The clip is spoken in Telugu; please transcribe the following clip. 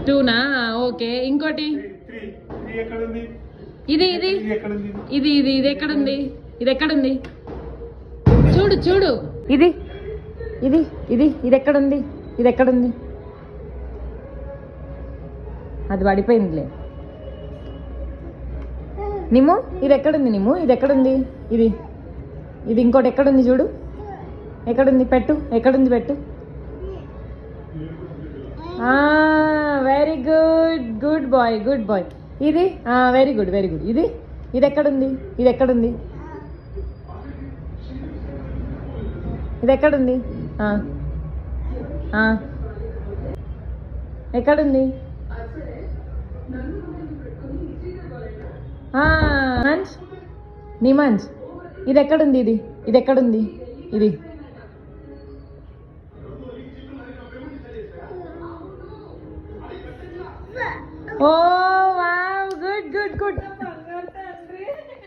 టూనా ఓకే ఇంకోటి ఇది ఇది ఇది ఇది ఇది ఎక్కడుంది ఇది ఎక్కడుంది చూడు చూడు ఇది ఇది ఇది ఇది ఎక్కడుంది ఇది ఎక్కడుంది అది పడిపోయిందిలే నిమ్ము ఇది ఎక్కడుంది నిమ్ము ఇది ఎక్కడుంది ఇది ఇది ఇంకోటి ఎక్కడుంది చూడు ఎక్కడుంది పెట్టు ఎక్కడుంది పెట్టు వెరీ గుడ్ గుడ్ బాయ్ ఇది వెరీ గుడ్ ఇది ఇది ఎక్కడుంది ఇది ఎక్కడుంది ఇది ఎక్కడుంది ఎక్కడుంది మంచ్ నీ మంచ్ ఇది ఎక్కడుంది ఇది ఇది ఎక్కడుంది ఇది ఓ వావ్ గుడ్ గుడ్ గుడ్